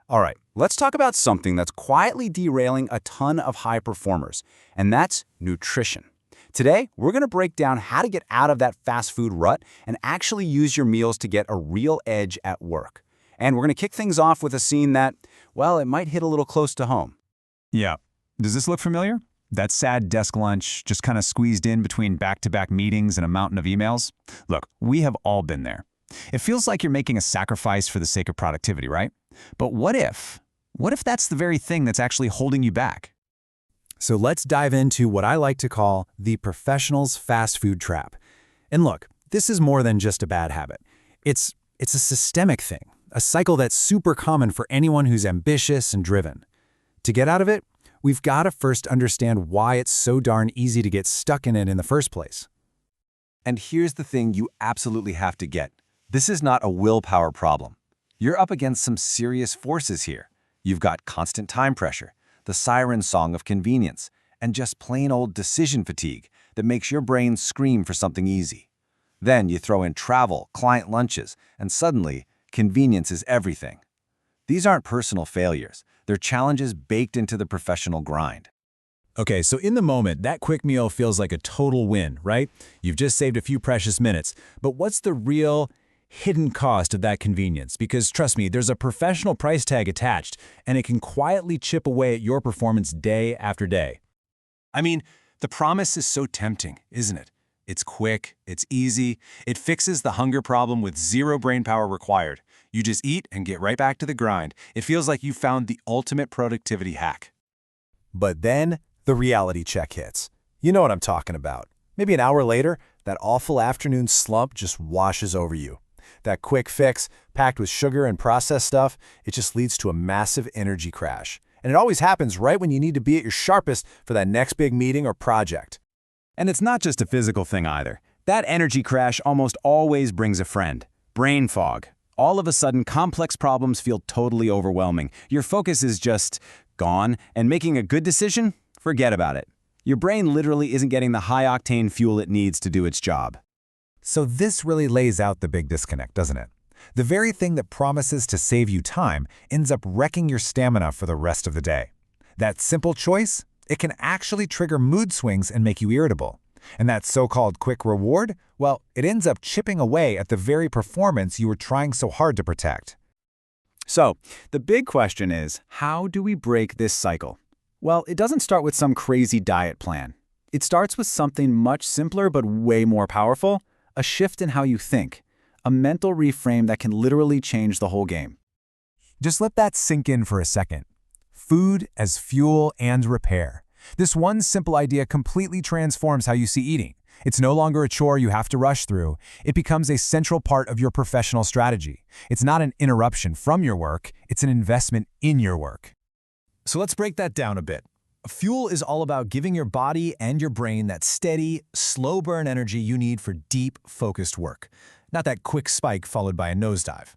All right, let's talk about something that's quietly derailing a ton of high performers, and that's nutrition. Today, we're going to break down how to get out of that fast food rut and actually use your meals to get a real edge at work. And we're going to kick things off with a scene that, well, it might hit a little close to home. Yeah. Does this look familiar? That sad desk lunch, just kind of squeezed in between back-to-back meetings and a mountain of emails? Look, we have all been there. It feels like you're making a sacrifice for the sake of productivity, right? But what if that's the very thing that's actually holding you back? So let's dive into what I like to call the professional's fast food trap. And look, this is more than just a bad habit. It's a systemic thing, a cycle that's super common for anyone who's ambitious and driven. To get out of it, we've got to first understand why it's so darn easy to get stuck in it in the first place. And here's the thing you absolutely have to get. This is not a willpower problem. You're up against some serious forces here. You've got constant time pressure, the siren song of convenience, and just plain old decision fatigue that makes your brain scream for something easy. Then you throw in travel, client lunches, and suddenly, convenience is everything. These aren't personal failures. They're challenges baked into the professional grind. Okay, so in the moment, that quick meal feels like a total win, right? You've just saved a few precious minutes. But what's the real hidden cost of that convenience? Because trust me, there's a professional price tag attached, and it can quietly chip away at your performance day after day. I mean, the promise is so tempting, isn't it? It's quick, it's easy, it fixes the hunger problem with zero brain power required. You just eat and get right back to the grind. It feels like you found the ultimate productivity hack. But then the reality check hits. You know what I'm talking about. Maybe an hour later, that awful afternoon slump just washes over you. That quick fix, packed with sugar and processed stuff, it just leads to a massive energy crash. And it always happens right when you need to be at your sharpest for that next big meeting or project. And it's not just a physical thing either. That energy crash almost always brings a friend. Brain fog. All of a sudden, complex problems feel totally overwhelming. Your focus is just gone, and making a good decision? Forget about it. Your brain literally isn't getting the high-octane fuel it needs to do its job. So this really lays out the big disconnect, doesn't it? The very thing that promises to save you time ends up wrecking your stamina for the rest of the day. That simple choice, it can actually trigger mood swings and make you irritable. And that so-called quick reward, well, it ends up chipping away at the very performance you were trying so hard to protect. So, the big question is, how do we break this cycle? Well, it doesn't start with some crazy diet plan. It starts with something much simpler but way more powerful, a shift in how you think, a mental reframe that can literally change the whole game. Just let that sink in for a second. Food as fuel and repair. This one simple idea completely transforms how you see eating. It's no longer a chore you have to rush through. It becomes a central part of your professional strategy. It's not an interruption from your work, it's an investment in your work. So let's break that down a bit. Fuel is all about giving your body and your brain that steady, slow-burn energy you need for deep, focused work, not that quick spike followed by a nosedive.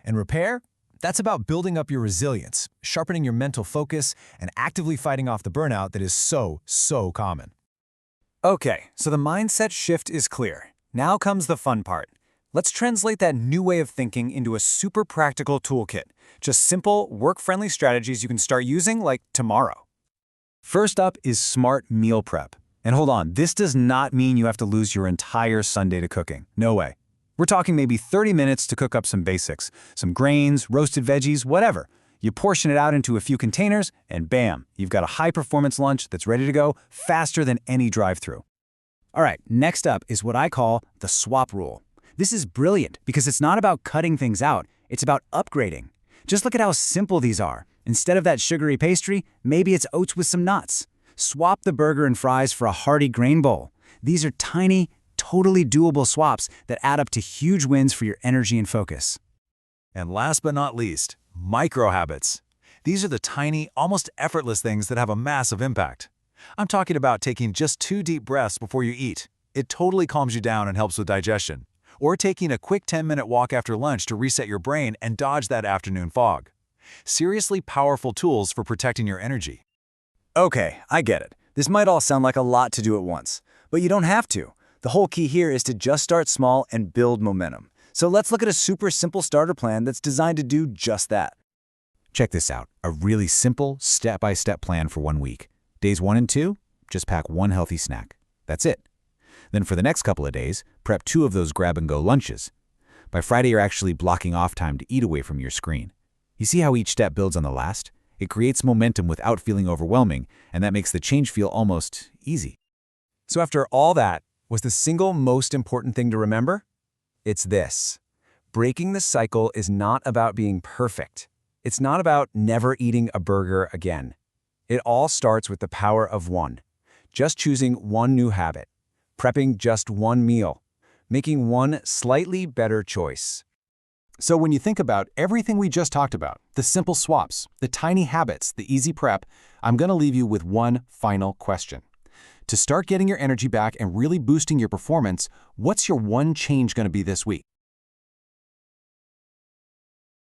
And repair? That's about building up your resilience, sharpening your mental focus, and actively fighting off the burnout that is so common. Okay, so the mindset shift is clear. Now comes the fun part. Let's translate that new way of thinking into a super practical toolkit. Just simple, work-friendly strategies you can start using like tomorrow. First up is smart meal prep. And hold on, this does not mean you have to lose your entire Sunday to cooking. No way. We're talking maybe 30 minutes to cook up some basics, some grains, roasted veggies, whatever. You portion it out into a few containers, and bam, you've got a high-performance lunch that's ready to go faster than any drive-thru. All right, next up is what I call the swap rule. This is brilliant because it's not about cutting things out, it's about upgrading. Just look at how simple these are. Instead of that sugary pastry, maybe it's oats with some nuts. Swap the burger and fries for a hearty grain bowl. These are tiny, totally doable swaps that add up to huge wins for your energy and focus. And last but not least, micro habits. These are the tiny, almost effortless things that have a massive impact. I'm talking about taking just 2 deep breaths before you eat. It totally calms you down and helps with digestion. Or taking a quick 10-minute walk after lunch to reset your brain and dodge that afternoon fog. Seriously powerful tools for protecting your energy. Okay, I get it. This might all sound like a lot to do at once, but you don't have to. The whole key here is to just start small and build momentum. So let's look at a super simple starter plan that's designed to do just that. Check this out, a really simple, step-by-step plan for 1 week. Days 1 and 2, just pack 1 healthy snack. That's it. Then for the next couple of days, prep 2 of those grab-and-go lunches. By Friday, you're actually blocking off time to eat away from your screen. You see how each step builds on the last? It creates momentum without feeling overwhelming, and that makes the change feel almost easy. So after all that, was the single most important thing to remember? It's this. Breaking the cycle is not about being perfect. It's not about never eating a burger again. It all starts with the power of one. Just choosing one new habit, prepping just one meal, making one slightly better choice. So when you think about everything we just talked about, the simple swaps, the tiny habits, the easy prep, I'm going to leave you with one final question. To start getting your energy back and really boosting your performance, what's your one change going to be this week?